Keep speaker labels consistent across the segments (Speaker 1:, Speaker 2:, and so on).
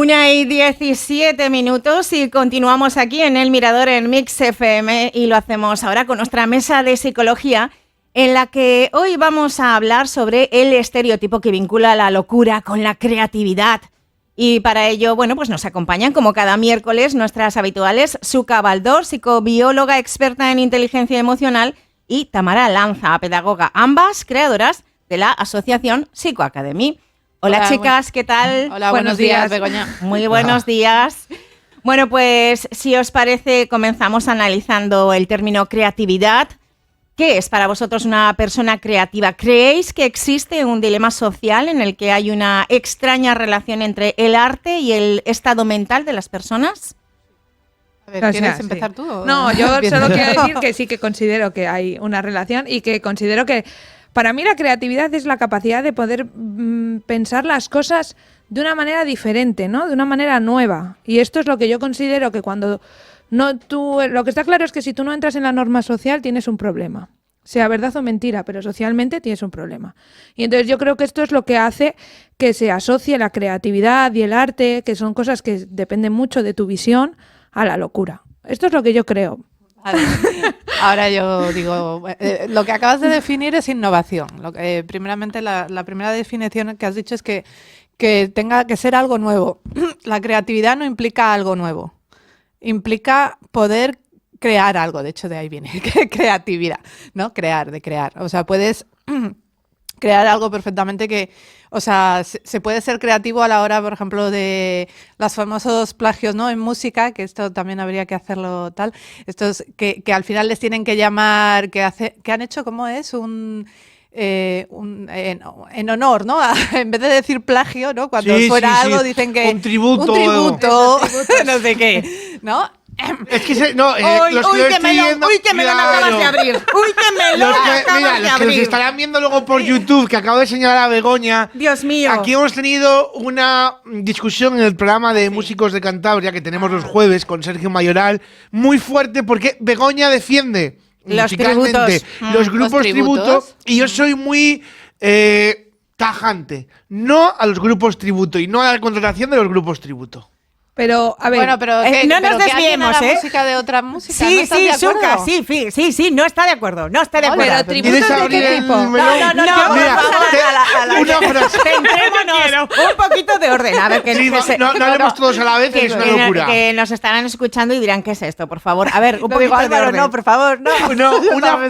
Speaker 1: 1:17 y continuamos aquí en El Mirador en Mix FM y lo hacemos ahora con nuestra mesa de psicología en la que hoy vamos a hablar sobre el estereotipo que vincula la locura con la creatividad. Y para ello, bueno, pues nos acompañan como cada miércoles nuestras habituales Suka Baldor, psicobióloga experta en inteligencia emocional, y Tamara Lanza, pedagoga, ambas creadoras de la Asociación Psicoacademy. Hola chicas, ¿qué tal?
Speaker 2: Hola, buenos días, Begoña.
Speaker 1: Muy buenos días. Bueno, pues si os parece, comenzamos analizando el término creatividad. ¿Qué es para vosotros una persona creativa? ¿Creéis que existe un dilema social en el que hay una extraña relación entre el arte y el estado mental de las personas?
Speaker 2: A ver, ¿quieres empezar tú?
Speaker 3: No, yo solo quiero decir que sí, que considero que hay una relación y que considero que para mí la creatividad es la capacidad de poder pensar las cosas de una manera diferente, ¿no? De una manera nueva. Y esto es lo que yo considero que cuando lo que está claro es que si tú no entras en la norma social tienes un problema. Sea verdad o mentira, pero socialmente tienes un problema. Y entonces yo creo que esto es lo que hace que se asocie la creatividad y el arte, que son cosas que dependen mucho de tu visión, a la locura. Esto es lo que yo creo.
Speaker 2: Ahora yo digo, lo que acabas de definir es innovación. Primeramente, la primera definición que has dicho es que tenga que ser algo nuevo. La creatividad no implica algo nuevo, implica poder crear algo. De hecho, de ahí viene creatividad, ¿no? De crear. O sea, puedes crear algo perfectamente que, o sea, se puede ser creativo a la hora, por ejemplo, de los famosos plagios, ¿no? En música, que esto también habría que hacerlo tal. Estos que al final les tienen que llamar, que han hecho, ¿cómo es? En honor, ¿no? En vez de decir plagio, ¿no? Cuando suena algo dicen que
Speaker 4: un tributo,
Speaker 2: no sé qué, ¿no?
Speaker 4: Es que los
Speaker 1: qué melón acabas de abrir. Uy, qué melón acabas de abrir.
Speaker 4: Los que nos estarán viendo luego por YouTube, que acabo de señalar a Begoña.
Speaker 1: Dios mío.
Speaker 4: Aquí hemos tenido una discusión en el programa de Músicos de Cantabria que tenemos los jueves con Sergio Mayoral, muy fuerte porque Begoña defiende musicalmente los grupos tributo y yo soy muy tajante. No a los grupos tributo y no a la contratación de los grupos tributo.
Speaker 3: Pero, a ver,
Speaker 1: bueno, pero no nos desviemos,
Speaker 2: ¿eh? Música de otra música.
Speaker 1: Sí,
Speaker 2: ¿No
Speaker 1: sí, Suka, sí, no está de acuerdo,
Speaker 3: Pero tributos de qué tipo.
Speaker 1: No,
Speaker 4: mira, una frase.
Speaker 1: Centrémonos, un poquito de orden. A ver,
Speaker 4: no hablemos todos a la vez, que es una locura.
Speaker 1: Que nos estarán escuchando y dirán, ¿qué es esto? Por favor, a ver, un poquito de orden.
Speaker 2: No, por favor, no.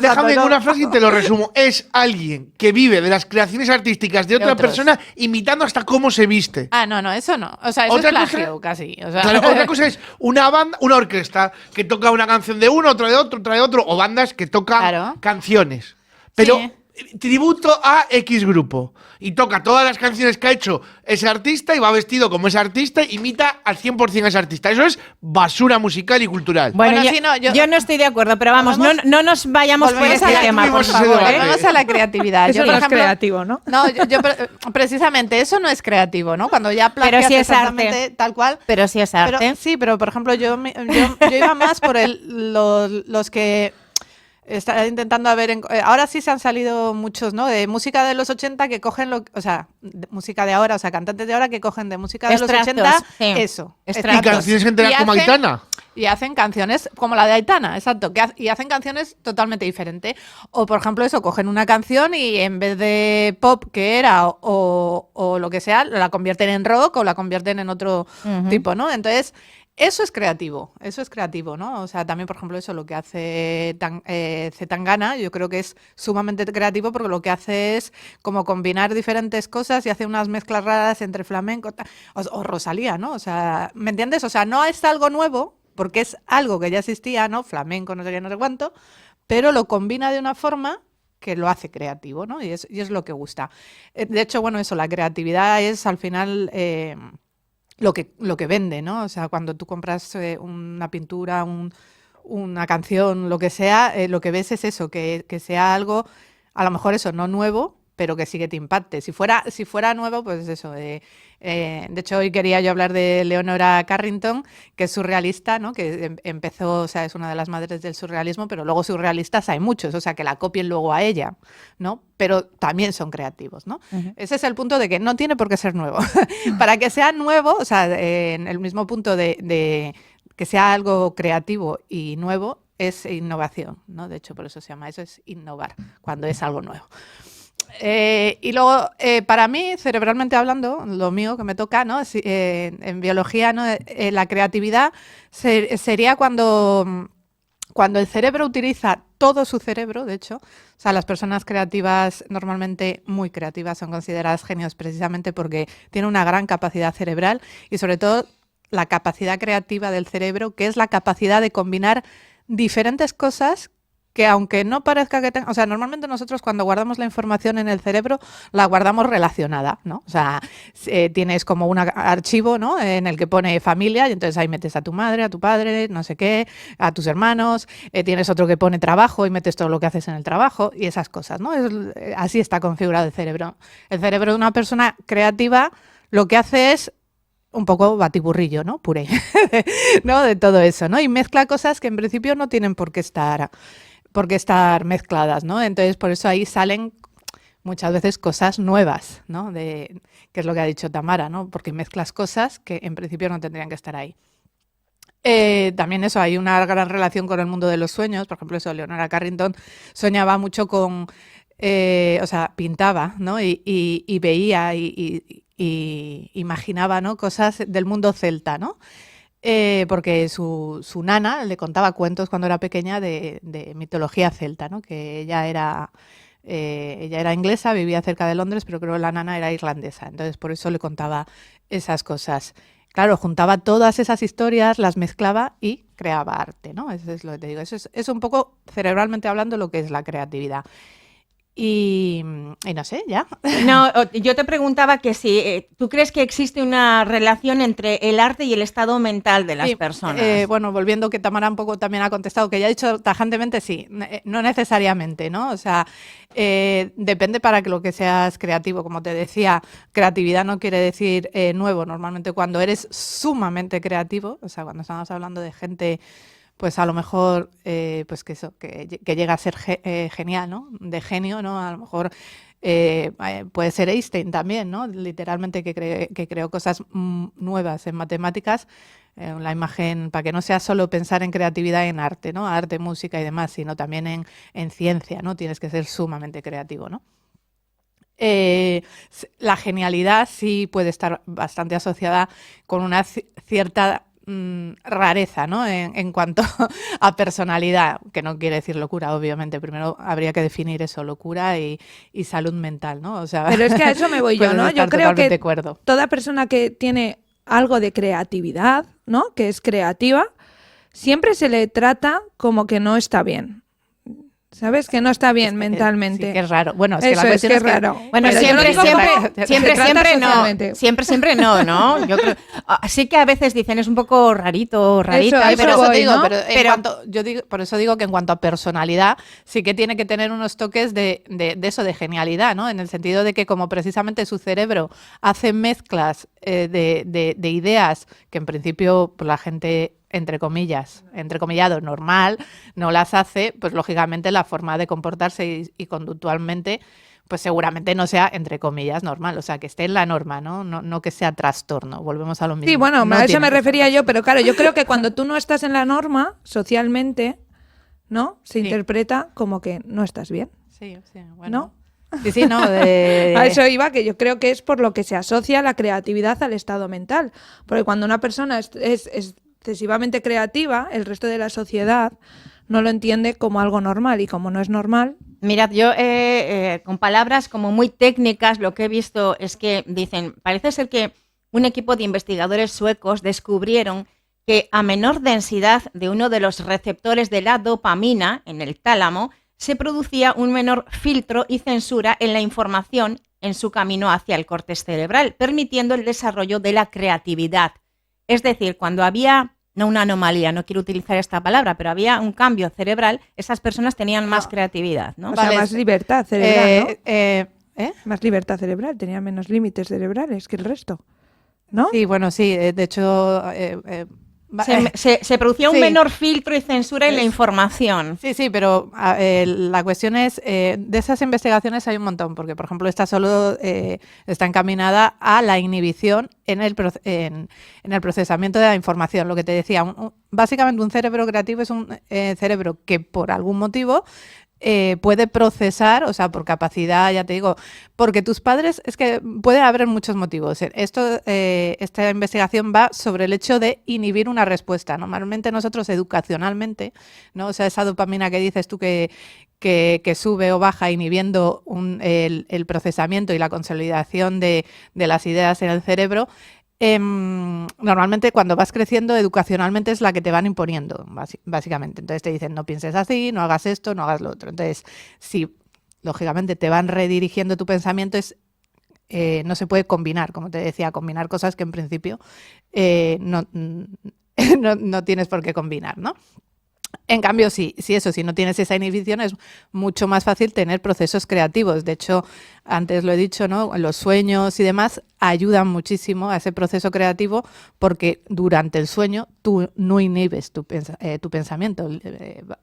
Speaker 4: Déjame una frase y te lo resumo. Es alguien que vive de las creaciones artísticas de otra persona imitando hasta cómo se viste.
Speaker 2: No, eso no. O sea, eso es plagio, casi. O sea,
Speaker 4: claro, otra cosa es una banda, una orquesta que toca una canción de uno, otra de otro, otra de otro, o bandas que tocan canciones. Pero tributo a X grupo. Y toca todas las canciones que ha hecho ese artista y va vestido como ese artista e imita al 100% a ese artista. Eso es basura musical y cultural.
Speaker 1: Bueno, yo no estoy de acuerdo, pero vamos, no nos vayamos por ese tema, por favor.
Speaker 2: Vamos a la creatividad.
Speaker 3: Eso no es creativo, ¿no?
Speaker 2: No, precisamente eso no es creativo, ¿no? Cuando ya plagias
Speaker 1: pero sí es
Speaker 2: exactamente
Speaker 1: arte.
Speaker 2: Tal cual.
Speaker 1: Pero sí es arte.
Speaker 2: Pero por ejemplo, yo iba más por los que está intentando ahora sí se han salido muchos, ¿no? De música de los 80 que cogen música de ahora, o sea, cantantes de ahora que cogen de música de los 80, eso.
Speaker 4: Y canciones enteras como Aitana.
Speaker 2: Y hacen canciones como la de Aitana, exacto, y hacen canciones totalmente diferentes. O, por ejemplo, cogen una canción y en vez de pop que era o lo que sea, la convierten en rock o la convierten en otro tipo, ¿no? Entonces, eso es creativo, ¿no? O sea, también, por ejemplo, lo que hace Zetangana, yo creo que es sumamente creativo porque lo que hace es como combinar diferentes cosas y hace unas mezclas raras entre flamenco o Rosalía, ¿no? O sea, ¿me entiendes? O sea, no es algo nuevo porque es algo que ya existía, ¿no? Flamenco, no sé qué, no sé cuánto, pero lo combina de una forma que lo hace creativo, ¿no? Y es lo que gusta. De hecho, bueno, la creatividad es al final lo que vende, ¿no? O sea, cuando tú compras una pintura, una canción, lo que sea, lo que ves es eso, que sea algo, a lo mejor no nuevo, pero que sí que te impacte. Si fuera nuevo, pues De hecho, hoy quería yo hablar de Leonora Carrington, que es surrealista, ¿no? Que empezó, o sea, es una de las madres del surrealismo, pero luego surrealistas hay muchos, o sea, que la copien luego a ella, ¿no? Pero también son creativos, ¿no? Ese es el punto de que no tiene por qué ser nuevo. Para que sea nuevo, o sea, en el mismo punto de que sea algo creativo y nuevo, es innovación, ¿no? De hecho, por eso se llama eso, es innovar, cuando es algo nuevo. Y luego, para mí, cerebralmente hablando, lo mío que me toca, ¿no? En biología, ¿no? La creatividad sería cuando el cerebro utiliza todo su cerebro, de hecho. O sea, las personas creativas, normalmente muy creativas, son consideradas genios precisamente porque tienen una gran capacidad cerebral y sobre todo la capacidad creativa del cerebro, que es la capacidad de combinar diferentes cosas que aunque no parezca que tenga, o sea, normalmente nosotros cuando guardamos la información en el cerebro la guardamos relacionada, ¿no? O sea, tienes como un archivo, ¿no? En el que pone familia y entonces ahí metes a tu madre, a tu padre, no sé qué, a tus hermanos, tienes otro que pone trabajo y metes todo lo que haces en el trabajo y esas cosas, ¿no? Así está configurado el cerebro. El cerebro de una persona creativa lo que hace es un poco batiburrillo, ¿no? Puré, ¿no? De todo eso, ¿no? Y mezcla cosas que en principio no tienen por qué estar mezcladas, ¿no? Entonces, por eso ahí salen muchas veces cosas nuevas, ¿no? Que es lo que ha dicho Tamara, ¿no? Porque mezclas cosas que en principio no tendrían que estar ahí. También eso, hay una gran relación con el mundo de los sueños. Por ejemplo, eso, Leonora Carrington soñaba mucho con, o sea, pintaba, ¿no? Y veía y imaginaba, ¿no? Cosas del mundo celta, ¿no? Porque su nana le contaba cuentos cuando era pequeña de mitología celta, ¿no? Que ella era inglesa, vivía cerca de Londres, pero creo que la nana era irlandesa. Entonces, por eso le contaba esas cosas. Claro, juntaba todas esas historias, las mezclaba y creaba arte, ¿no? Eso es lo que te digo. Eso es un poco, cerebralmente hablando, lo que es la creatividad. Y no sé, ya.
Speaker 1: No, yo te preguntaba que si tú crees que existe una relación entre el arte y el estado mental de las personas.
Speaker 2: Bueno, volviendo que Tamara un poco también ha contestado, que ya ha dicho tajantemente sí, no necesariamente, ¿no? O sea, depende para que lo que seas creativo. Como te decía, creatividad no quiere decir nuevo. Normalmente cuando eres sumamente creativo, o sea, cuando estamos hablando de gente, pues a lo mejor, pues que llega a ser genial, ¿no? De genio, ¿no? A lo mejor puede ser Einstein también, ¿no? Literalmente que creó cosas nuevas en matemáticas. La imagen, para que no sea solo pensar en creatividad en arte, ¿no? Arte, música y demás, sino también en ciencia, ¿no? Tienes que ser sumamente creativo, ¿no? La genialidad sí puede estar bastante asociada con una cierta rareza, ¿no? En cuanto a personalidad, que no quiere decir locura, obviamente. Primero habría que definir eso, locura y salud mental, ¿no? O sea,
Speaker 3: pero es que a eso me voy yo, ¿no? Yo creo que toda persona que tiene algo de creatividad, ¿no? Que es creativa, siempre se le trata como que no está bien. ¿Sabes? Que no está bien mentalmente.
Speaker 2: Sí, que es raro. Bueno, es
Speaker 3: eso,
Speaker 2: que la cuestión
Speaker 3: es raro.
Speaker 1: Bueno, siempre no. Yo creo, sí que a veces dicen es un poco rarito, rarita.
Speaker 3: Eso
Speaker 2: pero
Speaker 3: voy,
Speaker 2: digo,
Speaker 3: ¿no?
Speaker 2: Por eso digo que en cuanto a personalidad, sí que tiene que tener unos toques de eso, de genialidad, ¿no? En el sentido de que como precisamente su cerebro hace mezclas de ideas que en principio pues, la gente entrecomillado, normal, no las hace, pues lógicamente la forma de comportarse y conductualmente, pues seguramente no sea, entre comillas, normal, o sea, que esté en la norma, ¿no? No que sea trastorno, volvemos a lo mismo.
Speaker 3: Sí, bueno, a eso me refería yo, pero claro, yo creo que cuando tú no estás en la norma, socialmente, ¿no? Se interpreta como que no estás bien.
Speaker 2: Sí, bueno.
Speaker 3: ¿No?
Speaker 2: Sí, no.
Speaker 3: A eso iba, que yo creo que es por lo que se asocia la creatividad al estado mental. Porque cuando una persona es excesivamente creativa, el resto de la sociedad no lo entiende como algo normal, y como no es normal...
Speaker 1: Mirad, yo con palabras como muy técnicas lo que he visto es que dicen, parece ser que un equipo de investigadores suecos descubrieron que a menor densidad de uno de los receptores de la dopamina en el tálamo se producía un menor filtro y censura en la información en su camino hacia el córtex cerebral, permitiendo el desarrollo de la creatividad. Es decir, cuando había, no una anomalía, no quiero utilizar esta palabra, pero había un cambio cerebral, esas personas tenían más creatividad, ¿no?
Speaker 3: O sea, más libertad cerebral, ¿no?
Speaker 2: ¿Eh?
Speaker 3: Más libertad cerebral, tenían menos límites cerebrales que el resto. ¿no?
Speaker 2: Sí, bueno, sí, de hecho...
Speaker 1: Se producía un menor filtro y censura en la información.
Speaker 2: Sí, pero la cuestión es, de esas investigaciones hay un montón, porque por ejemplo esta solo está encaminada a la inhibición en el procesamiento de la información. Lo que te decía, básicamente un cerebro creativo es un cerebro que por algún motivo puede procesar, o sea, por capacidad, ya te digo, porque tus padres, es que puede haber muchos motivos. Esta investigación va sobre el hecho de inhibir una respuesta. Normalmente nosotros educacionalmente, ¿no? O sea, esa dopamina que dices tú que sube o baja inhibiendo el procesamiento y la consolidación de las ideas en el cerebro. Normalmente cuando vas creciendo educacionalmente es la que te van imponiendo, básicamente. Entonces te dicen, no pienses así, no hagas esto, no hagas lo otro. Entonces, si lógicamente te van redirigiendo tu pensamiento, no se puede combinar, como te decía, combinar cosas que en principio no tienes por qué combinar, ¿no? En cambio, si no tienes esa inhibición, es mucho más fácil tener procesos creativos. De hecho, antes lo he dicho, ¿no? Los sueños y demás ayudan muchísimo a ese proceso creativo porque durante el sueño tú no inhibes tu pensamiento,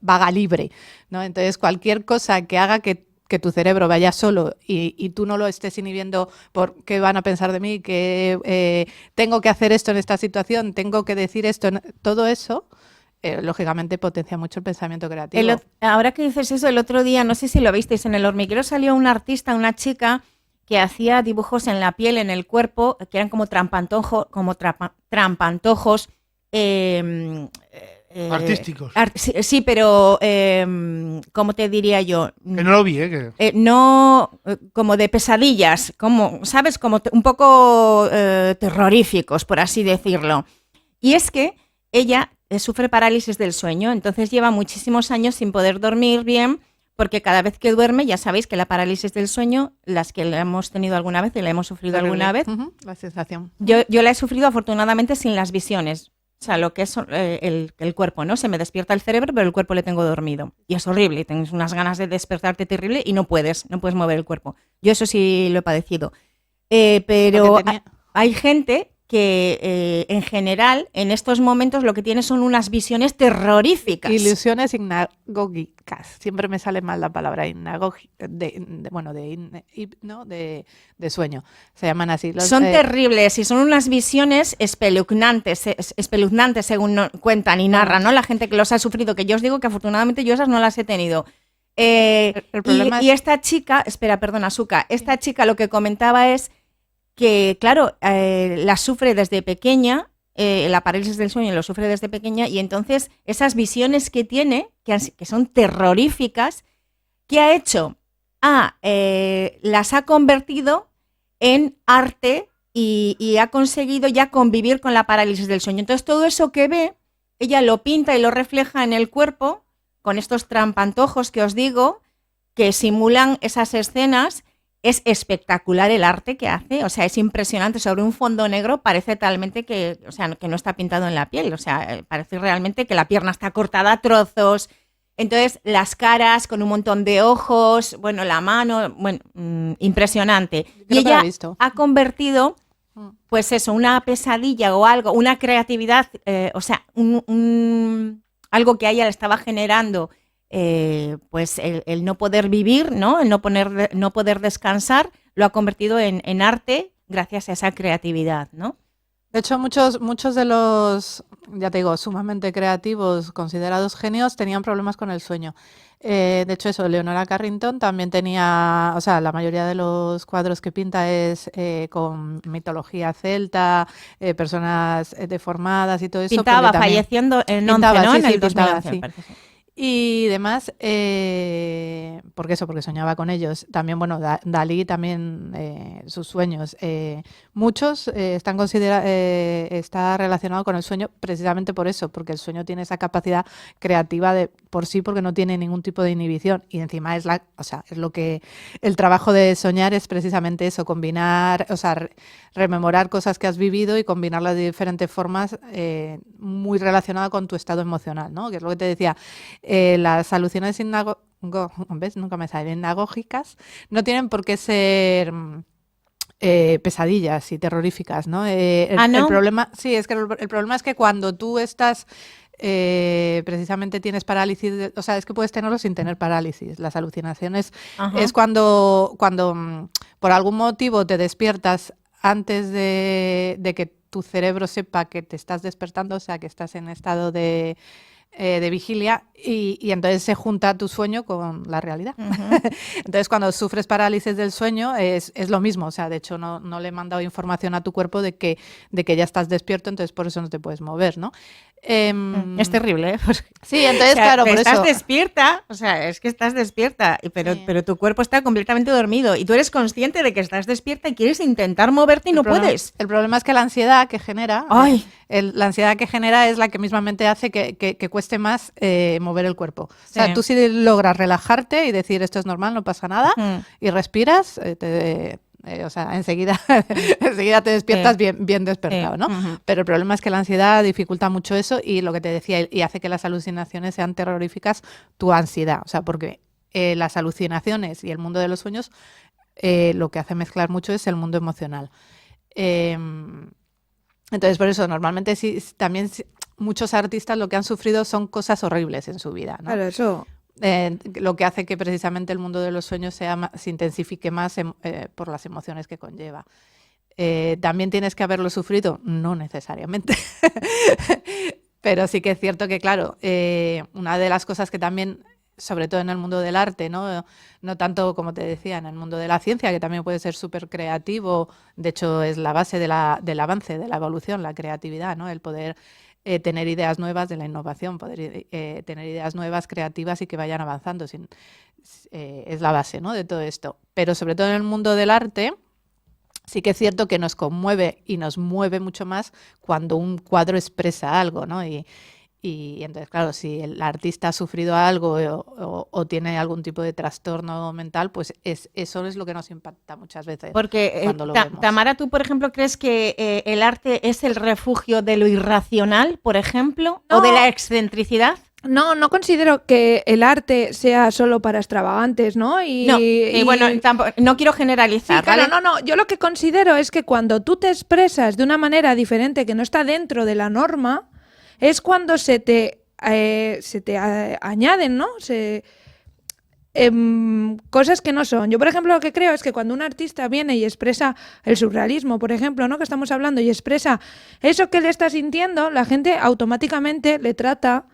Speaker 2: vaga libre, ¿no? Entonces, cualquier cosa que haga que tu cerebro vaya solo y tú no lo estés inhibiendo por qué van a pensar de mí, que tengo que hacer esto en esta situación, tengo que decir esto, todo eso... lógicamente potencia mucho el pensamiento creativo.
Speaker 1: Ahora que dices eso, el otro día, no sé si lo visteis, en El Hormiguero salió una artista, una chica, que hacía dibujos en la piel, en el cuerpo, que eran como trampantojos,
Speaker 4: artísticos.
Speaker 1: Sí, pero ¿cómo te diría yo?
Speaker 4: Que no lo vi,
Speaker 1: como de pesadillas, como, ¿sabes? Como un poco terroríficos, por así decirlo. Y es que ella sufre parálisis del sueño, entonces lleva muchísimos años sin poder dormir bien, porque cada vez que duerme, ya sabéis que la parálisis del sueño, las que la hemos tenido alguna vez y la hemos sufrido alguna vez,
Speaker 2: la sensación.
Speaker 1: Yo la he sufrido afortunadamente sin las visiones, o sea, lo que es el cuerpo, ¿no? Se me despierta el cerebro, pero el cuerpo le tengo dormido. Y es horrible, y tienes unas ganas de despertarte terrible y no puedes mover el cuerpo. Yo eso sí lo he padecido. Pero hay gente que en general en estos momentos lo que tiene son unas visiones terroríficas.
Speaker 2: Ilusiones hipnagógicas. Siempre me sale mal la palabra de sueño. Se llaman así.
Speaker 1: Son terribles y son unas visiones espeluznantes según cuentan y narran, ¿no? La gente que los ha sufrido, que yo os digo que afortunadamente yo esas no las he tenido. El problema y esta chica, Suka, esta chica lo que comentaba es que, claro, la sufre desde pequeña, la parálisis del sueño lo sufre desde pequeña, y entonces esas visiones que tiene, que son terroríficas, ¿qué ha hecho? Las ha convertido en arte y ha conseguido ya convivir con la parálisis del sueño. Entonces todo eso que ve, ella lo pinta y lo refleja en el cuerpo, con estos trampantojos que os digo, que simulan esas escenas. Es espectacular el arte que hace, o sea, es impresionante. Sobre un fondo negro parece talmente que no está pintado en la piel, o sea, parece realmente que la pierna está cortada a trozos. Entonces, las caras con un montón de ojos, bueno, la mano, bueno, impresionante.
Speaker 2: Creo
Speaker 1: y ella
Speaker 2: ha
Speaker 1: convertido, pues eso, una pesadilla o algo, una creatividad, o sea, algo que a ella le estaba generando. Pues el no poder vivir, ¿no? El no poder descansar, lo ha convertido en arte gracias a esa creatividad, ¿no?
Speaker 2: De hecho, muchos de los, ya te digo, sumamente creativos, considerados genios, tenían problemas con el sueño. De hecho, eso, Leonora Carrington también tenía, o sea, la mayoría de los cuadros que pinta es con mitología celta, personas deformadas y todo eso.
Speaker 1: Pintaba, falleciendo en 11, ¿no? En el 2011,
Speaker 2: sí. Y demás, porque soñaba con ellos. También, bueno, Dalí también, sus sueños. Muchos está relacionado con el sueño precisamente por eso, porque el sueño tiene esa capacidad creativa de por sí, porque no tiene ningún tipo de inhibición. Y encima es lo que el trabajo de soñar es precisamente eso, combinar, o sea, rememorar cosas que has vivido y combinarlas de diferentes formas, muy relacionadas con tu estado emocional, ¿no? Que es lo que te decía. Las alucinaciones hipnagógicas no tienen por qué ser pesadillas y terroríficas, ¿no?
Speaker 1: ¿No?
Speaker 2: El problema, sí, es que el problema es que cuando tú estás precisamente tienes parálisis, o sea, es que puedes tenerlo sin tener parálisis. Las alucinaciones es cuando por algún motivo te despiertas antes de que tu cerebro sepa que te estás despertando, o sea, que estás en estado de vigilia y entonces se junta tu sueño con la realidad. Entonces, cuando sufres parálisis del sueño es lo mismo. O sea, de hecho, no le he mandado información a tu cuerpo de que ya estás despierto, entonces por eso no te puedes mover, ¿no?
Speaker 1: Es terrible, ¿eh?
Speaker 2: Sí, entonces, claro, por
Speaker 1: estás
Speaker 2: eso.
Speaker 1: despierta, o sea, es que estás despierta, pero tu cuerpo está completamente dormido y tú eres consciente de que estás despierta y quieres intentar moverte y no puedes.
Speaker 2: El problema es que la ansiedad que genera, la ansiedad que genera es la que mismamente hace que cueste más mover el cuerpo. O sea, tú si logras relajarte y decir esto es normal, no pasa nada, y respiras, o sea, enseguida te despiertas bien despertado, ¿no? Pero el problema es que la ansiedad dificulta mucho eso y lo que te decía, y hace que las alucinaciones sean terroríficas, tu ansiedad. O sea, porque las alucinaciones y el mundo de los sueños lo que hace mezclar mucho es el mundo emocional. Entonces, por eso, normalmente también muchos artistas lo que han sufrido son cosas horribles en su vida, ¿no?
Speaker 3: Claro, eso.
Speaker 2: Lo que hace que precisamente el mundo de los sueños se intensifique más por las emociones que conlleva. ¿También tienes que haberlo sufrido? No necesariamente. Pero sí que es cierto que, claro, una de las cosas que también, sobre todo en el mundo del arte, no tanto, como te decía, en el mundo de la ciencia, que también puede ser súper creativo, de hecho es la base del avance, de la evolución, la creatividad, ¿no? El poder tener ideas nuevas, de la innovación, poder tener ideas nuevas, creativas y que vayan avanzando. Es la base, ¿no?, de todo esto. Pero sobre todo en el mundo del arte, sí que es cierto que nos conmueve y nos mueve mucho más cuando un cuadro expresa algo, ¿no? Y entonces, claro, si el artista ha sufrido algo o tiene algún tipo de trastorno mental, pues eso es lo que nos impacta muchas veces.
Speaker 1: Porque,
Speaker 2: cuando lo vemos.
Speaker 1: Tamara, ¿tú, por ejemplo, crees que el arte es el refugio de lo irracional, por ejemplo?
Speaker 3: No.
Speaker 1: ¿O de la excentricidad?
Speaker 3: No considero que el arte sea solo para extravagantes, ¿no?
Speaker 1: Bueno, no quiero generalizar,
Speaker 3: sí, claro,
Speaker 1: ¿vale?
Speaker 3: no. Yo lo que considero es que cuando tú te expresas de una manera diferente, que no está dentro de la norma, es cuando se te añaden, ¿no? Cosas que no son. Yo, por ejemplo, lo que creo es que cuando un artista viene y expresa el surrealismo, por ejemplo, ¿no?, que estamos hablando, y expresa eso que le está sintiendo, la gente automáticamente le trata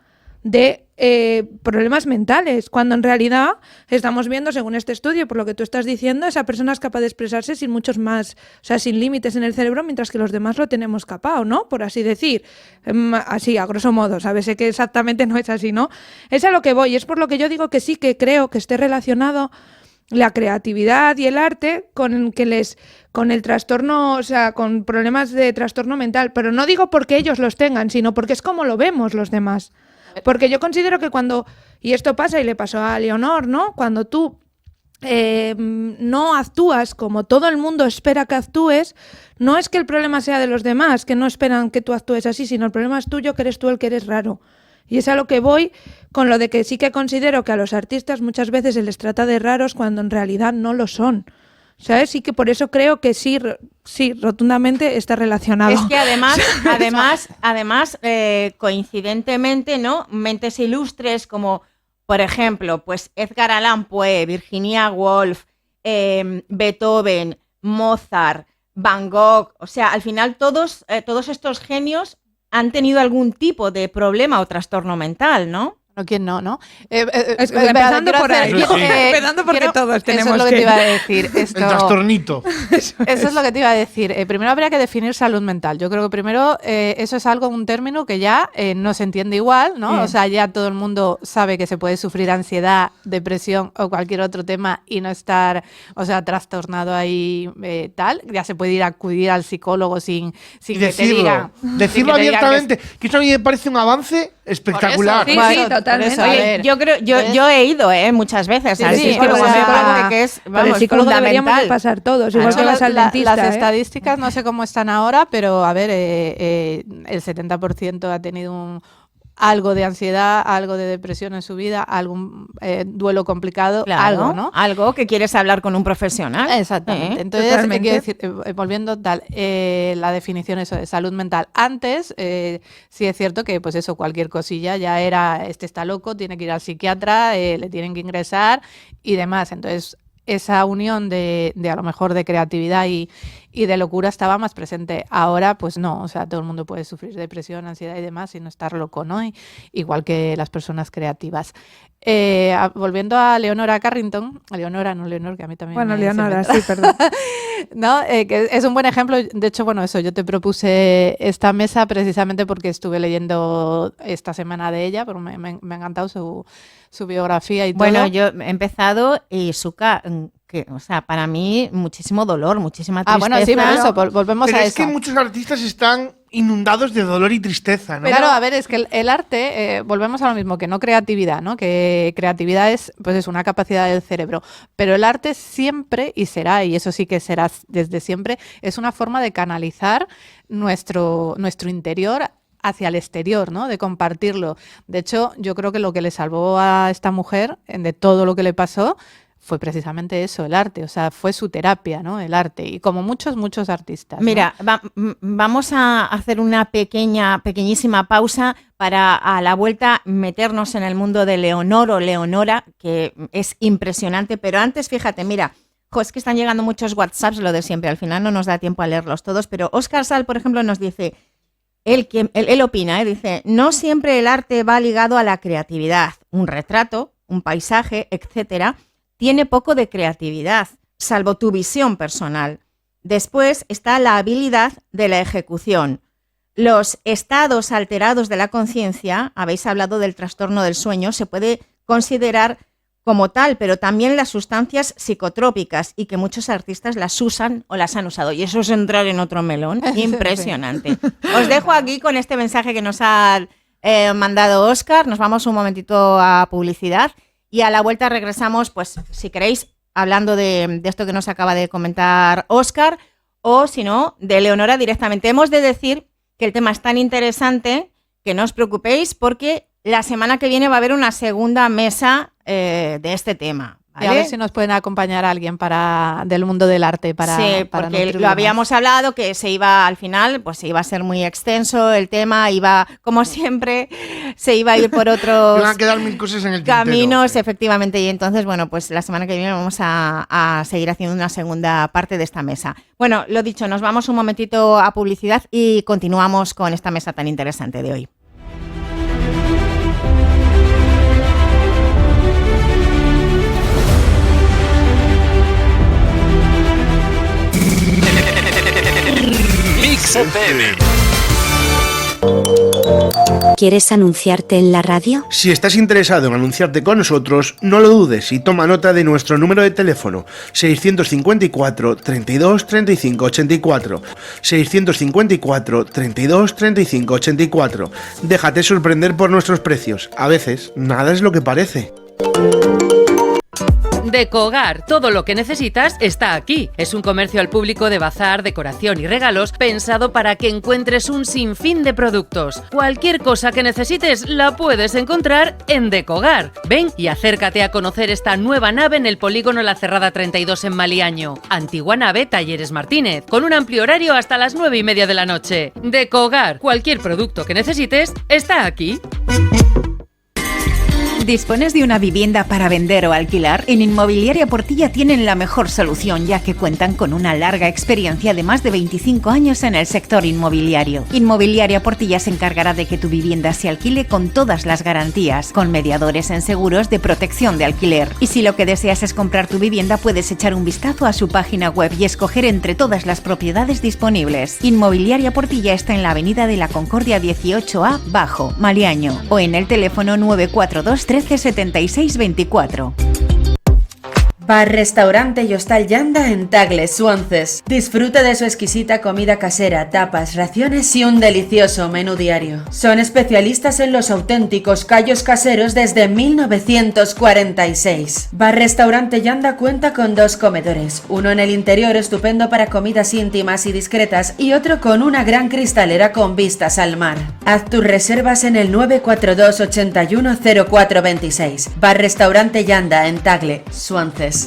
Speaker 3: de problemas mentales, cuando en realidad estamos viendo, según este estudio, por lo que tú estás diciendo, esa persona es capaz de expresarse sin muchos más, o sea, sin límites en el cerebro, mientras que los demás lo tenemos capado, ¿no? Por así decir, así, a grosso modo, ¿sabes? Sé que exactamente no es así, ¿no? Es a lo que voy, es por lo que yo digo que sí que creo que esté relacionado la creatividad y el arte con el trastorno, o sea, con problemas de trastorno mental, pero no digo porque ellos los tengan, sino porque es como lo vemos los demás. Porque yo considero que cuando, y esto pasa y le pasó a Leonor, ¿no? Cuando tú no actúas como todo el mundo espera que actúes, no es que el problema sea de los demás, que no esperan que tú actúes así, sino el problema es tuyo, que eres tú el que eres raro. Y es a lo que voy con lo de que sí que considero que a los artistas muchas veces se les trata de raros cuando en realidad no lo son. ¿Sabes? Y que por eso creo que sí, rotundamente está relacionado.
Speaker 1: Es que además, coincidentemente, ¿no? Mentes ilustres como, por ejemplo, pues Edgar Allan Poe, Virginia Woolf, Beethoven, Mozart, Van Gogh, o sea, al final todos estos genios han tenido algún tipo de problema o trastorno mental, ¿no?
Speaker 2: ¿Quién no?
Speaker 3: Empezando por ahí. Empezando porque todos tenemos.
Speaker 2: Eso es lo que te iba a decir.
Speaker 4: El trastornito.
Speaker 2: Eso es lo que te iba a decir. Primero habría que definir salud mental. Yo creo que primero eso es un término que ya no se entiende igual, ¿no?
Speaker 3: Bien.
Speaker 2: O sea, ya todo el mundo sabe que se puede sufrir ansiedad, depresión o cualquier otro tema y no estar, o sea, trastornado ahí tal. Ya se puede ir a acudir al psicólogo sin que te digan.
Speaker 4: Decirlo abiertamente, que eso a mí me parece un avance espectacular.
Speaker 3: Sí, totalmente.
Speaker 1: Oye, yo he ido muchas veces al psicólogo,
Speaker 2: o sea,
Speaker 1: me parece que es, vamos,
Speaker 3: el psicólogo deberíamos de
Speaker 1: fundamental.
Speaker 3: pasar todos, igual que vas al dentista.
Speaker 2: Las estadísticas no sé cómo están ahora, pero a ver, el 70% ha tenido algo de ansiedad, algo de depresión en su vida, algún duelo complicado,
Speaker 1: claro,
Speaker 2: algo, ¿no?
Speaker 1: Algo que quieres hablar con un profesional.
Speaker 2: Exactamente. Entonces, ¿qué quiero decir? Volviendo tal, la definición eso de salud mental. Antes, sí es cierto que, pues eso, cualquier cosilla ya era, este está loco, tiene que ir al psiquiatra, le tienen que ingresar y demás. Entonces, esa unión de a lo mejor de creatividad y de locura estaba más presente. Ahora, pues no, o sea, todo el mundo puede sufrir depresión, ansiedad y demás y no estar loco, ¿no? Igual que las personas creativas. Volviendo a Leonora Carrington, Leonora, que a mí también
Speaker 3: bueno,
Speaker 2: me
Speaker 3: Leonora, sí, perdón.
Speaker 2: ¿No? Que es un buen ejemplo. De hecho, bueno, eso, yo te propuse esta mesa precisamente porque estuve leyendo esta semana de ella, pero me ha encantado su biografía y todo.
Speaker 1: Bueno, yo he empezado y o sea, para mí muchísimo dolor, muchísima tristeza.
Speaker 2: Bueno, sí, por eso, volvemos
Speaker 4: pero
Speaker 2: a
Speaker 4: es
Speaker 2: eso.
Speaker 4: que muchos artistas están inundados de dolor y tristeza, ¿no?
Speaker 2: Claro, a ver, es que el arte, volvemos a lo mismo, que no creatividad, ¿no? Que creatividad es, pues es una capacidad del cerebro, pero el arte siempre, y será, y eso sí que será desde siempre, es una forma de canalizar nuestro interior hacia el exterior, ¿no? De compartirlo. De hecho, yo creo que lo que le salvó a esta mujer de todo lo que le pasó fue precisamente eso, el arte, o sea, fue su terapia, ¿no? El arte, y como muchos artistas.
Speaker 1: Mira, ¿no? Vamos a hacer una pequeñísima pausa para a la vuelta meternos en el mundo de Leonor o Leonora, que es impresionante, pero antes, fíjate, mira, es que están llegando muchos WhatsApps, lo de siempre, al final no nos da tiempo a leerlos todos, pero Óscar Sal, por ejemplo, nos dice, él opina, dice, no siempre el arte va ligado a la creatividad, un retrato, un paisaje, etcétera, tiene poco de creatividad, salvo tu visión personal. Después está la habilidad de la ejecución. Los estados alterados de la conciencia, habéis hablado del trastorno del sueño, se puede considerar como tal, pero también las sustancias psicotrópicas y que muchos artistas las usan o las han usado. Y eso es entrar en otro melón. Impresionante. Os dejo aquí con este mensaje que nos ha mandado Óscar. Nos vamos un momentito a publicidad. Y a la vuelta regresamos, pues, si queréis, hablando de esto que nos acaba de comentar Óscar, o si no, de Leonora directamente. Hemos de decir que el tema es tan interesante que no os preocupéis porque la semana que viene va a haber una segunda mesa de este tema. ¿Vale?
Speaker 2: Y a ver si nos pueden acompañar a alguien del mundo del arte
Speaker 1: sí,
Speaker 2: para
Speaker 1: porque lo habíamos hablado que se iba al final, pues se iba a ser muy extenso el tema, iba, como siempre, se iba a ir por otros
Speaker 4: van a quedar mil cosas en el
Speaker 1: caminos,
Speaker 4: tintero.
Speaker 1: Efectivamente, y entonces, bueno, pues la semana que viene vamos a seguir haciendo una segunda parte de esta mesa. Bueno, lo dicho, nos vamos un momentito a publicidad y continuamos con esta mesa tan interesante de hoy.
Speaker 5: Mix FM.
Speaker 6: ¿Quieres anunciarte en la radio?
Speaker 4: Si estás interesado en anunciarte con nosotros, no lo dudes y toma nota de nuestro número de teléfono 654 32 35 84 654 32 35 84. Déjate sorprender por nuestros precios. A veces, nada es lo que parece.
Speaker 7: Decogar, todo lo que necesitas está aquí. Es un comercio al público de bazar, decoración y regalos pensado para que encuentres un sinfín de productos. Cualquier cosa que necesites la puedes encontrar en Decogar. Ven y acércate a conocer esta nueva nave en el polígono La Cerrada 32 en Maliaño. Antigua nave Talleres Martínez, con un amplio horario hasta las 9:30 de la noche. Decogar, cualquier producto que necesites está aquí.
Speaker 8: ¿Dispones de una vivienda para vender o alquilar? En Inmobiliaria Portilla tienen la mejor solución, ya que cuentan con una larga experiencia de más de 25 años en el sector inmobiliario. Inmobiliaria Portilla se encargará de que tu vivienda se alquile con todas las garantías, con mediadores en seguros de protección de alquiler. Y si lo que deseas es comprar tu vivienda, puedes echar un vistazo a su página web y escoger entre todas las propiedades disponibles. Inmobiliaria Portilla está en la Avenida de la Concordia 18A, Bajo, Maliaño, o en el teléfono 942 13 76 24.
Speaker 5: Bar, restaurante y hostal Yanda en Tagle, Swanses. Disfruta de su exquisita comida casera, tapas, raciones y un delicioso menú diario. Son especialistas en los auténticos callos caseros desde 1946. Bar, restaurante Yanda cuenta con 2 comedores, uno en el interior estupendo para comidas íntimas y discretas y otro con una gran cristalera con vistas al mar. Haz tus reservas en el 942 81 0426. Bar, restaurante Yanda en Tagle, Swanses.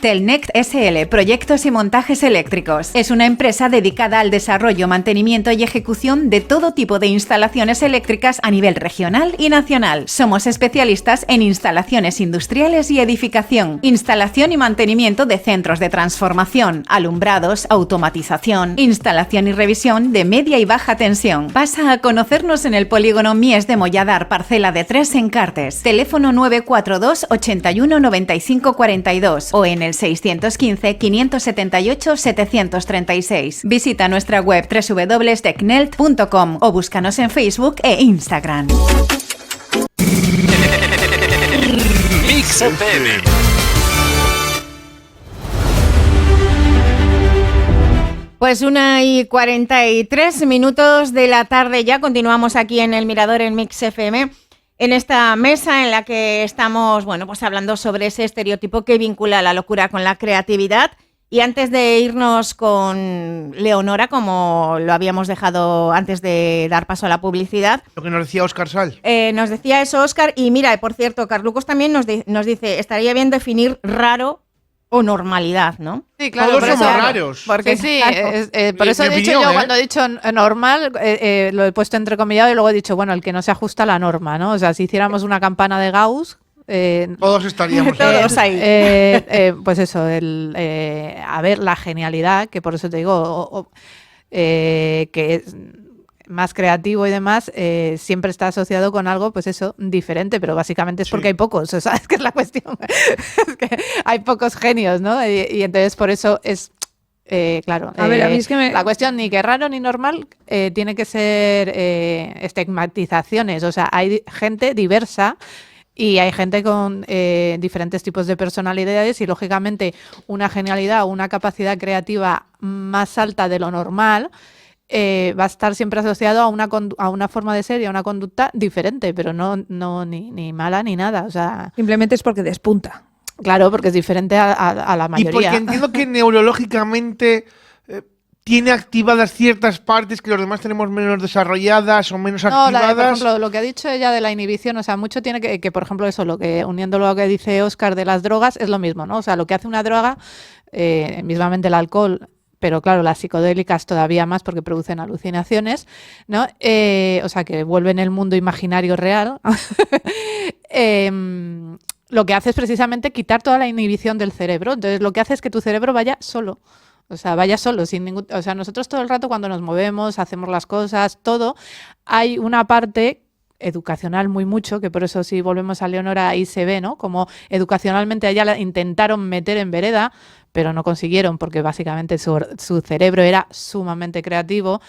Speaker 8: Telnect SL, proyectos y montajes eléctricos. Es una empresa dedicada al desarrollo, mantenimiento y ejecución de todo tipo de instalaciones eléctricas a nivel regional y nacional. Somos especialistas en instalaciones industriales y edificación, instalación y mantenimiento de centros de transformación, alumbrados, automatización, instalación y revisión de media y baja tensión. Pasa a conocernos en el polígono Mies de Molladar, parcela de 3 en Cartes. Teléfono 942 81 95 42 o en el 615 578 736. Visita nuestra web www.tecnelt.com o búscanos en Facebook e Instagram.
Speaker 9: Mix FM.
Speaker 1: Pues 1:43 de la tarde ya, continuamos aquí en El Mirador en Mix FM, en esta mesa en la que estamos, bueno, pues hablando sobre ese estereotipo que vincula la locura con la creatividad. Y antes de irnos con Leonora, como lo habíamos dejado antes de dar paso a la publicidad.
Speaker 4: Lo que nos decía Óscar Sal.
Speaker 1: Nos decía eso Óscar, y mira, por cierto, Carlucos también nos dice, estaría bien definir raro o normalidad, ¿no?
Speaker 2: Sí, claro.
Speaker 4: Todos somos raros.
Speaker 2: Porque sí,
Speaker 1: claro,
Speaker 2: por eso he dicho
Speaker 4: opinión,
Speaker 2: yo, cuando he dicho normal, lo he puesto entrecomillado y luego he dicho, bueno, el que no se ajusta a la norma, ¿no? O sea, si hiciéramos una campana de Gauss...
Speaker 4: todos estaríamos
Speaker 1: todos ahí.
Speaker 2: Pues eso, a ver, la genialidad, que por eso te digo, que es más creativo y demás, siempre está asociado con algo, pues eso, diferente, pero básicamente es porque hay pocos, o sea, es que es la cuestión, es que hay pocos genios, ¿no? Y entonces por eso es, claro,
Speaker 3: A ver, a mí es que
Speaker 2: la cuestión ni que raro ni normal tiene que ser estigmatizaciones, o sea, hay gente diversa. Y hay gente con diferentes tipos de personalidades y, lógicamente, una genialidad o una capacidad creativa más alta de lo normal va a estar siempre asociado a una forma de ser y a una conducta diferente, pero no ni mala ni nada. O sea,
Speaker 3: simplemente es porque despunta.
Speaker 2: Claro, porque es diferente a la mayoría.
Speaker 4: Y porque entiendo que neurológicamente tiene activadas ciertas partes que los demás tenemos menos desarrolladas o menos activadas.
Speaker 2: Por ejemplo, lo que ha dicho ella de la inhibición, o sea, mucho tiene que por ejemplo, eso, uniéndolo a lo que dice Óscar de las drogas, es lo mismo, ¿no? O sea, lo que hace una droga, mismamente el alcohol, pero claro, las psicodélicas todavía más porque producen alucinaciones, ¿no? O sea, que vuelven el mundo imaginario real. Lo que hace es precisamente quitar toda la inhibición del cerebro. Entonces, lo que hace es que tu cerebro vaya solo. O sea, vaya solo, sin ningún... O sea, nosotros todo el rato cuando nos movemos, hacemos las cosas, todo, hay una parte educacional muy mucho, que por eso si volvemos a Leonora ahí se ve, ¿no? Como educacionalmente a ella la intentaron meter en vereda, pero no consiguieron porque básicamente su cerebro era sumamente creativo,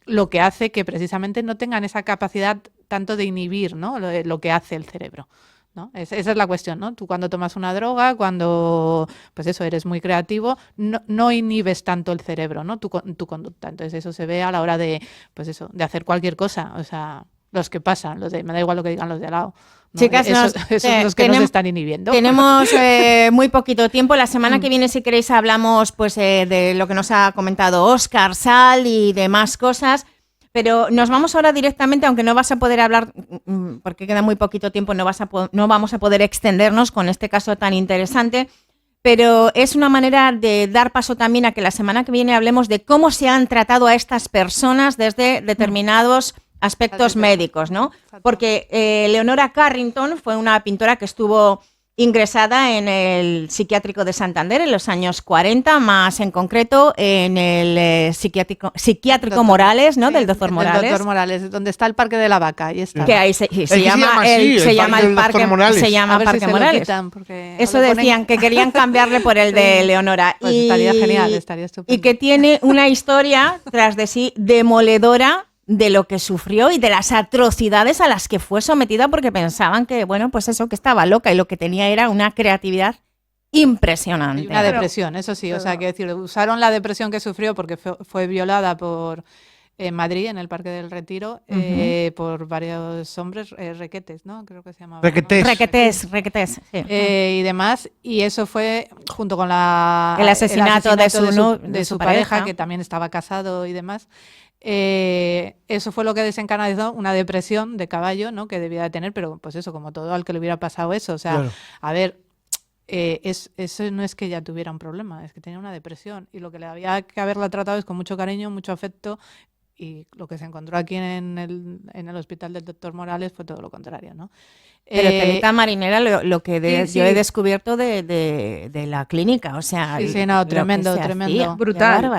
Speaker 2: lo que hace que precisamente no tengan esa capacidad tanto de inhibir, ¿no? Lo que hace el cerebro, ¿no? Esa es la cuestión, ¿no? Tú cuando tomas una droga, cuando, pues eso, eres muy creativo, no inhibes tanto el cerebro, ¿no? Tu conducta. Entonces eso se ve a la hora de, pues eso, de hacer cualquier cosa. O sea, los que pasan, me da igual lo que digan los de al lado, ¿no?
Speaker 1: Chicas,
Speaker 2: esos son los que nos están inhibiendo.
Speaker 1: Tenemos muy poquito tiempo. La semana que viene, si queréis, hablamos pues de lo que nos ha comentado Óscar Sal y demás cosas. Pero nos vamos ahora directamente, aunque no vas a poder hablar, porque queda muy poquito tiempo, no vamos a poder extendernos con este caso tan interesante, pero es una manera de dar paso también a que la semana que viene hablemos de cómo se han tratado a estas personas desde determinados aspectos médicos, ¿no? Porque Leonora Carrington fue una pintora que estuvo ingresada en el psiquiátrico de Santander en los años 40, más en concreto en el psiquiátrico Morales, ¿no?
Speaker 2: Sí,
Speaker 1: del doctor Morales.
Speaker 2: Del doctor Morales, donde está el Parque de la Vaca, ahí está.
Speaker 1: Que ahí se llama el Parque Morales. Se llama Parque Morales. Eso decían, que querían cambiarle por el de Leonora.
Speaker 2: Pues estaría genial, estaría estupendo.
Speaker 1: Y que tiene una historia tras de sí demoledora de lo que sufrió y de las atrocidades a las que fue sometida porque pensaban que, bueno, pues eso, que estaba loca y lo que tenía era una creatividad impresionante.
Speaker 2: Y una depresión, eso sí, o sea, que decir, usaron la depresión que sufrió porque fue violada en Madrid, en el Parque del Retiro, por varios hombres, requetes, ¿no? Creo que se llamaba.
Speaker 1: Requetés, sí.
Speaker 2: Y demás, y eso fue junto con el
Speaker 1: asesinato de su
Speaker 2: pareja, que también estaba casado y demás. Eso fue lo que desencadenó una depresión de caballo, ¿no? Que debía de tener, pero pues eso, como todo al que le hubiera pasado eso, o sea, claro. A ver, eso no es que ella tuviera un problema, es que tenía una depresión y lo que le había que haberla tratado es con mucho cariño, mucho afecto, y lo que se encontró aquí en el hospital del doctor Morales fue todo lo contrario, ¿no?
Speaker 1: Pero telita marinera lo que yo he descubierto de la clínica, o sea...
Speaker 2: Sí, no, tremendo.
Speaker 1: Brutal.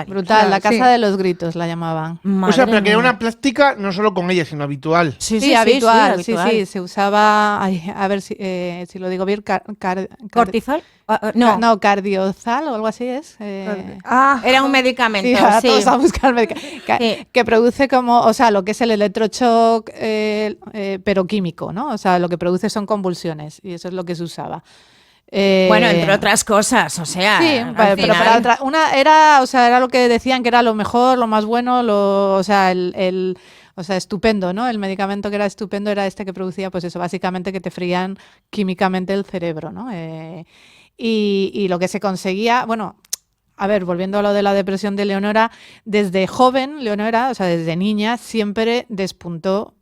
Speaker 2: La casa de los gritos la llamaban.
Speaker 4: O sea, pero que era una práctica no solo con ella, sino habitual.
Speaker 2: Sí, habitual. Sí, se usaba, a ver si lo digo bien,
Speaker 1: ¿cortisol?
Speaker 2: No, cardiozal o algo así es.
Speaker 1: Era un medicamento,
Speaker 2: sí. Todos a buscar que produce como, o sea, lo que es el electroshock, pero químico, ¿no? O sea, lo que produce son convulsiones y eso es lo que se usaba.
Speaker 1: Bueno, entre otras cosas, o sea,
Speaker 2: sí, pero era lo que decían que era lo mejor, lo más bueno, o sea, estupendo, ¿no? El medicamento que era estupendo era este que producía, pues eso, básicamente que te frían químicamente el cerebro, ¿no? Y lo que se conseguía, bueno, a ver, volviendo a lo de la depresión de Leonora, desde joven, Leonora, o sea, desde niña, siempre despuntó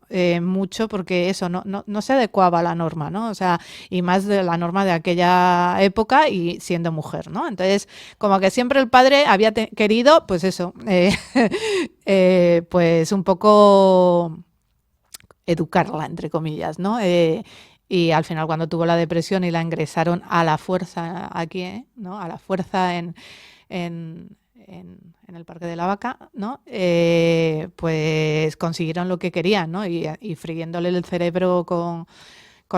Speaker 2: mucho porque eso no se adecuaba a la norma, ¿no? O sea, y más de la norma de aquella época y siendo mujer, ¿no? Entonces, como que siempre el padre había querido, pues eso, pues un poco educarla, entre comillas, ¿no? Y al final cuando tuvo la depresión y la ingresaron a la fuerza aquí, ¿no? A la fuerza en el Parque de la Vaca, ¿no? Pues consiguieron lo que querían, ¿no? Y friéndole el cerebro con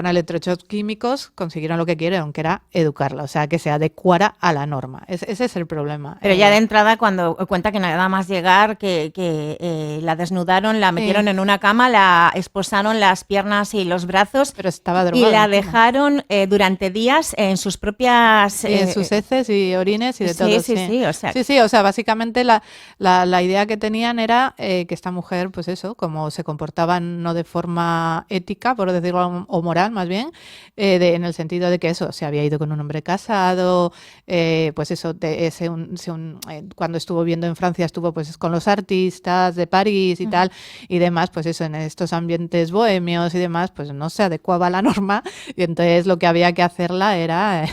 Speaker 2: electroshocks químicos, consiguieron lo que quieren, que era educarla, o sea, que se adecuara a la norma. Ese es el problema.
Speaker 1: Pero ya de entrada, cuando cuenta que nada más llegar, que la desnudaron, la metieron en una cama, la esposaron las piernas y los brazos,
Speaker 2: pero estaba drogada,
Speaker 1: y la dejaron durante días en sus propias...
Speaker 2: en sus heces y orines y de todo.
Speaker 1: Sí, o sea...
Speaker 2: Sí, o sea, básicamente la idea que tenían era que esta mujer, pues eso, como se comportaba no de forma ética, por decirlo, o moral, más bien, en el sentido de que eso, se había ido con un hombre casado, pues eso, cuando estuvo viviendo en Francia estuvo pues con los artistas de París y tal, y demás, pues eso, en estos ambientes bohemios y demás, pues no se adecuaba a la norma, y entonces lo que había que hacerla era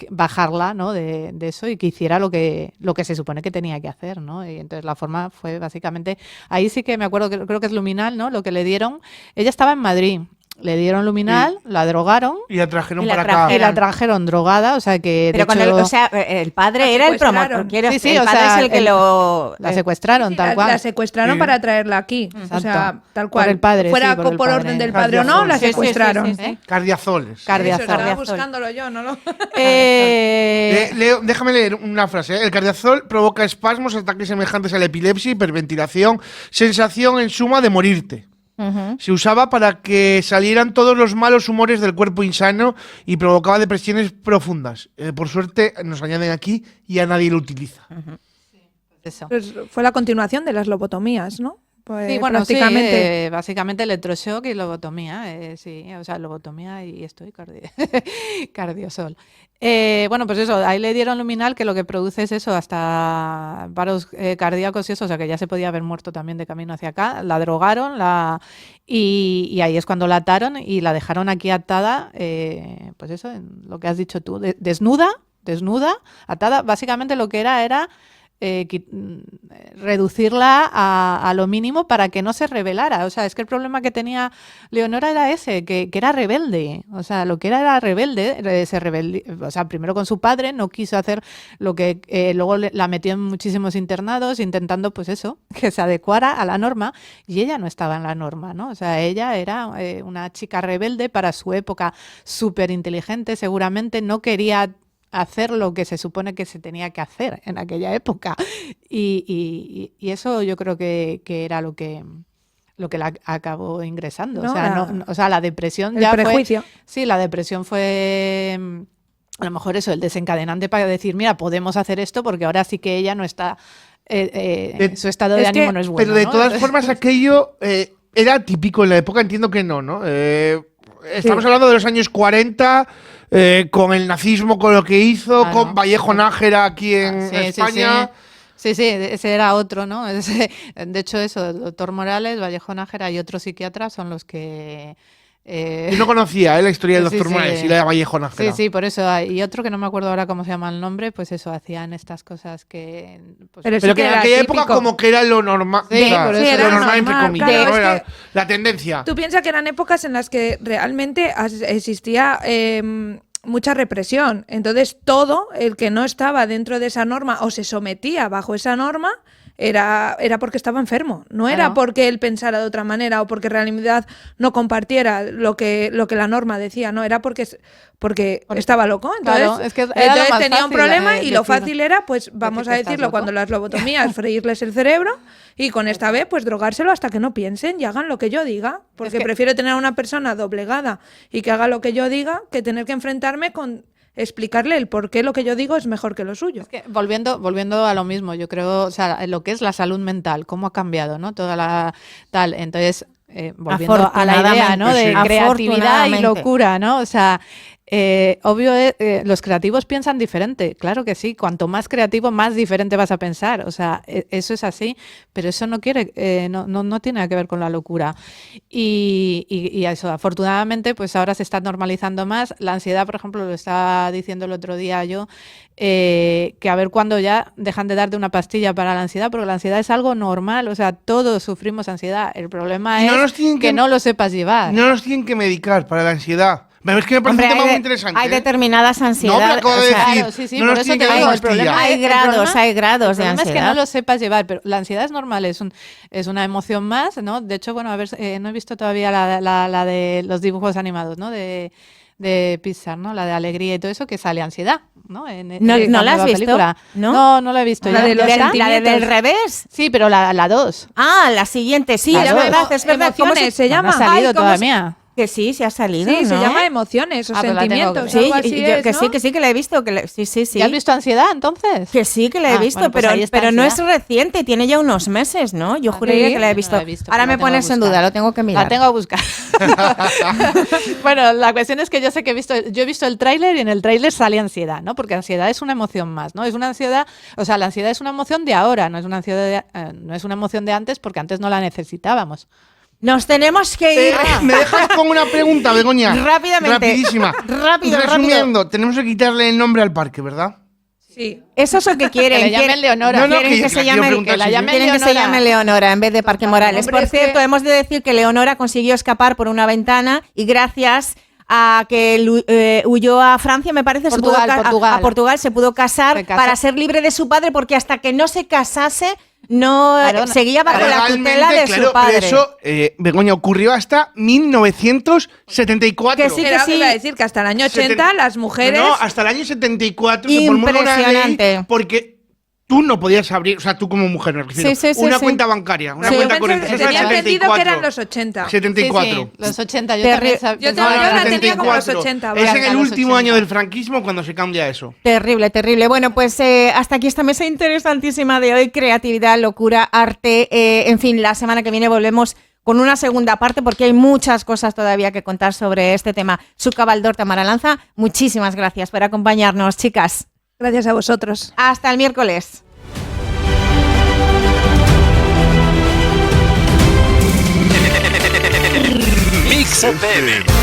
Speaker 2: bajarla, ¿no? de eso y que hiciera lo que se supone que tenía que hacer, ¿no? Y entonces la forma fue básicamente, ahí sí que me acuerdo, creo que es Luminal, ¿no? Lo que le dieron, ella estaba en Madrid. Le dieron Luminal, la drogaron
Speaker 4: y la trajeron para acá.
Speaker 2: Y la trajeron drogada, o sea que
Speaker 1: pero el padre era el promotor,
Speaker 2: sí,
Speaker 1: el padre es el que
Speaker 2: la secuestraron, tal cual.
Speaker 3: La secuestraron para traerla aquí,
Speaker 2: exacto.
Speaker 3: O sea, tal cual.
Speaker 2: Por el padre,
Speaker 3: fuera
Speaker 2: por
Speaker 3: por orden del padre o no, la secuestraron.
Speaker 4: Cardiazoles.
Speaker 3: Estaba buscándolo yo, ¿no?
Speaker 4: Déjame leer una frase. El cardiazol provoca espasmos, ataques semejantes a la epilepsia, hiperventilación, sensación en suma de morirte. Se usaba para que salieran todos los malos humores del cuerpo insano y provocaba depresiones profundas. Por suerte, nos añaden aquí, y a nadie lo utiliza.
Speaker 2: Eso.
Speaker 3: Pues fue la continuación de las lobotomías, ¿no?
Speaker 2: Pues sí, bueno, prácticamente. Sí, básicamente electroshock y lobotomía, sí, o sea, lobotomía y esto, y cardiosol. Bueno, pues eso, ahí le dieron Luminal, que lo que produce es eso, hasta paros cardíacos y eso, o sea, que ya se podía haber muerto también de camino hacia acá. La drogaron, y ahí es cuando la ataron y la dejaron aquí atada, pues eso, en lo que has dicho tú, desnuda, atada. Básicamente lo que era reducirla a lo mínimo para que no se rebelara. O sea, es que el problema que tenía Leonora era ese, que era rebelde. O sea, lo que era rebelde, o sea, primero con su padre, no quiso hacer lo que luego la metió en muchísimos internados intentando, pues eso, que se adecuara a la norma, y ella no estaba en la norma, ¿no? O sea, ella era una chica rebelde para su época, súper inteligente, seguramente no quería hacer lo que se supone que se tenía que hacer en aquella época, y eso yo creo que era lo que lo que la acabó ingresando.
Speaker 3: No,
Speaker 2: o sea, la depresión
Speaker 3: el
Speaker 2: ya
Speaker 3: prejuicio.
Speaker 2: Sí, la depresión fue a lo mejor eso, el desencadenante para decir, mira, podemos hacer esto porque ahora sí que ella no está, su estado de ánimo no es bueno.
Speaker 4: Pero de
Speaker 2: ¿no?
Speaker 4: todas formas aquello era típico en la época, entiendo que no, ¿no? Estamos hablando de los años 40, con el nazismo, con lo que hizo,
Speaker 2: Claro.
Speaker 4: con Vallejo Nájera aquí en
Speaker 2: Sí,
Speaker 4: España.
Speaker 2: Sí, ese era otro, ¿no? De hecho, eso, el doctor Morales, Vallejo Nájera y otro psiquiatra son los que...
Speaker 4: Yo no conocía la historia del doctor Morales y la de Vallejo Nájera.
Speaker 2: Sí, por eso. Y otro que no me acuerdo ahora cómo se llama el nombre, pues eso, hacían estas cosas que... Pues,
Speaker 3: Pero
Speaker 4: Pero que en aquella época como que era lo normal.
Speaker 2: Sí, por eso
Speaker 4: lo
Speaker 2: era
Speaker 4: normal, entre
Speaker 3: normal,
Speaker 4: comillas,
Speaker 3: claro,
Speaker 4: ¿no?
Speaker 3: es
Speaker 4: Era
Speaker 3: que
Speaker 4: la tendencia.
Speaker 3: Tú piensas que eran épocas en las que realmente existía mucha represión. Entonces, todo el que no estaba dentro de esa norma o se sometía bajo esa norma era porque estaba enfermo. No era
Speaker 2: Claro.
Speaker 3: porque él pensara de otra manera o porque en realidad no compartiera lo que la norma decía. No, era porque estaba loco. Entonces,
Speaker 2: Claro, es que era lo
Speaker 3: entonces
Speaker 2: más
Speaker 3: tenía un
Speaker 2: fácil,
Speaker 3: problema y lo
Speaker 2: decir-
Speaker 3: fácil era, pues vamos
Speaker 2: decir
Speaker 3: a
Speaker 2: que estás
Speaker 3: decirlo,
Speaker 2: loco.
Speaker 3: cuando las lobotomías, freírles el cerebro y con esta vez, pues drogárselo hasta que no piensen y hagan lo que yo diga. Porque
Speaker 2: que-
Speaker 3: prefiero tener a una persona doblegada y que haga lo que yo diga que tener que enfrentarme con explicarle el por qué lo que yo digo es mejor que lo suyo.
Speaker 2: Es que volviendo a lo mismo, yo creo, o sea, lo que es la salud mental, cómo ha cambiado, ¿no? Toda la tal, entonces volviendo a la idea, ¿no? De
Speaker 1: Afortunadamente.
Speaker 2: creatividad y
Speaker 1: Afortunadamente.
Speaker 2: locura, ¿no? O sea, obvio, los creativos piensan diferente, claro que sí. Cuanto más creativo, más diferente vas a pensar. O sea, eso es así, pero eso no tiene nada que ver con la locura. Y eso, afortunadamente, pues ahora se está normalizando más. La ansiedad, por ejemplo, lo estaba diciendo el otro día yo, que a ver cuándo ya dejan de darte una pastilla para la ansiedad, porque la ansiedad es algo normal. O sea, todos sufrimos ansiedad. El problema es que no lo sepas llevar.
Speaker 4: No nos tienen que medicar para la ansiedad. Pero es que me parece
Speaker 1: Hombre,
Speaker 4: un tema
Speaker 1: hay
Speaker 4: muy interesante.
Speaker 1: Hay
Speaker 4: ¿eh?
Speaker 1: determinadas
Speaker 4: No, pero
Speaker 1: ansiedades.
Speaker 4: acabo de decir,
Speaker 2: Claro, sí,
Speaker 4: no
Speaker 2: por
Speaker 4: nos
Speaker 2: eso
Speaker 4: tienen
Speaker 2: te
Speaker 4: que dar
Speaker 2: digo, el
Speaker 4: pastilla.
Speaker 2: problema
Speaker 1: Hay
Speaker 2: el
Speaker 1: grados
Speaker 2: problema
Speaker 1: de
Speaker 2: es que
Speaker 1: ansiedad.
Speaker 2: no lo sepas llevar, pero la ansiedad es normal, es una emoción más, ¿no? De hecho, bueno, a ver, no he visto todavía la de los dibujos animados, ¿no? De Pixar, ¿no? La de alegría y todo eso, que sale ansiedad, ¿no?
Speaker 1: ¿No
Speaker 2: esta
Speaker 1: la has
Speaker 2: nueva
Speaker 1: visto?
Speaker 2: película.
Speaker 1: ¿No?
Speaker 2: No la he visto.
Speaker 3: La
Speaker 2: ¿Ya?
Speaker 3: de los
Speaker 2: ¿Ya está?
Speaker 1: ¿La de del revés?
Speaker 2: Sí, pero la 2.
Speaker 1: Ah, la siguiente, sí,
Speaker 2: La
Speaker 1: es
Speaker 2: dos.
Speaker 1: verdad, es verdad. ¿Cómo
Speaker 3: Emociones se
Speaker 2: No
Speaker 3: llama.
Speaker 2: ha salido
Speaker 1: Ay, ¿cómo
Speaker 2: todavía.
Speaker 1: Que sí, se ha salido,
Speaker 3: Sí, se
Speaker 1: ¿no?
Speaker 3: llama emociones o
Speaker 2: Ah, pues la tengo
Speaker 3: sentimientos.
Speaker 2: que ver.
Speaker 1: Sí,
Speaker 3: algo así
Speaker 1: yo-
Speaker 3: es,
Speaker 1: que
Speaker 3: ¿no?
Speaker 1: sí, que la he visto. Sí.
Speaker 2: ¿Ya has visto ansiedad, entonces?
Speaker 1: Que sí, que la he
Speaker 2: Ah,
Speaker 1: visto,
Speaker 2: bueno, pues ahí está
Speaker 1: pero no es
Speaker 2: ansiedad.
Speaker 1: reciente, tiene ya unos meses, ¿no? Yo juraría
Speaker 3: sí.
Speaker 1: que la he
Speaker 2: No
Speaker 1: visto.
Speaker 2: la he visto,
Speaker 1: Ahora
Speaker 2: pero
Speaker 1: me
Speaker 2: la tengo
Speaker 1: pones
Speaker 2: que
Speaker 1: en
Speaker 2: buscar.
Speaker 1: duda, lo tengo que mirar.
Speaker 2: La tengo a buscar. Bueno, la cuestión es que yo sé que yo he visto el tráiler y en el tráiler sale ansiedad, ¿no? Porque ansiedad es una emoción más, ¿no? Es una ansiedad, o sea, la ansiedad es una emoción de ahora, no es una ansiedad no es una emoción de antes porque antes no la necesitábamos.
Speaker 1: Nos tenemos que ir.
Speaker 4: ¿Me dejas con una pregunta, Begoña?
Speaker 1: Rápidamente.
Speaker 4: Rapidísima.
Speaker 1: Rápido.
Speaker 4: Resumiendo, tenemos que quitarle el nombre al parque, ¿verdad?
Speaker 3: Sí.
Speaker 1: Eso es lo que quieren.
Speaker 2: Que le llamen Leonora.
Speaker 4: No, no,
Speaker 1: Quieren
Speaker 4: que
Speaker 1: que
Speaker 4: la
Speaker 1: se
Speaker 4: quiero
Speaker 1: llame,
Speaker 4: preguntar,
Speaker 1: que la
Speaker 4: sí, sí.
Speaker 1: llamen quieren que se
Speaker 2: Leonora.
Speaker 1: llame Leonora en vez de Parque Morales.
Speaker 3: Hombre,
Speaker 1: Por
Speaker 3: es que-
Speaker 1: cierto, hemos de decir que Leonora consiguió escapar por una ventana y gracias a que huyó a Francia, me parece,
Speaker 2: Portugal, Portugal.
Speaker 1: a Portugal, se pudo casar
Speaker 2: Se casó.
Speaker 1: para ser libre de su padre, porque hasta que no se casase no
Speaker 2: Claro,
Speaker 1: seguía bajo la
Speaker 4: Legalmente,
Speaker 1: tutela de
Speaker 4: claro,
Speaker 1: su padre.
Speaker 4: pero eso, Begoña, ocurrió hasta 1974.
Speaker 1: Que sí,
Speaker 3: Era lo que iba a decir, que hasta el año 80 las mujeres...
Speaker 4: No, hasta el año 74 se formuló una ley
Speaker 1: Impresionante.
Speaker 4: porque tú no podías abrir, o sea, tú como mujer me refiero,
Speaker 1: Sí,
Speaker 4: una
Speaker 1: sí.
Speaker 4: cuenta bancaria, una
Speaker 1: Sí.
Speaker 4: cuenta
Speaker 3: Yo
Speaker 4: corriente.
Speaker 3: pensé-
Speaker 4: Eso es
Speaker 3: tenía
Speaker 4: hasta
Speaker 3: entendido que eran
Speaker 4: 74.
Speaker 3: los 80.
Speaker 4: 74.
Speaker 2: Sí, los 80. Yo
Speaker 1: Terri-
Speaker 2: también
Speaker 3: Yo
Speaker 2: pensaba
Speaker 3: también
Speaker 2: que
Speaker 3: la
Speaker 2: eran
Speaker 3: tenía como los
Speaker 4: 74.
Speaker 3: 80,
Speaker 4: Es
Speaker 3: vale.
Speaker 4: en el
Speaker 2: Los
Speaker 4: último
Speaker 2: 80.
Speaker 4: año del franquismo cuando se cambia eso.
Speaker 1: Terrible, terrible. Bueno, pues hasta aquí esta mesa interesantísima de hoy. Creatividad, locura, arte. En fin, la semana que viene volvemos con una segunda parte porque hay muchas cosas todavía que contar sobre este tema. Suca Baldor, Tamara Lanza, muchísimas gracias por acompañarnos, chicas.
Speaker 3: Gracias a vosotros.
Speaker 1: Hasta el miércoles.
Speaker 9: Mix FM.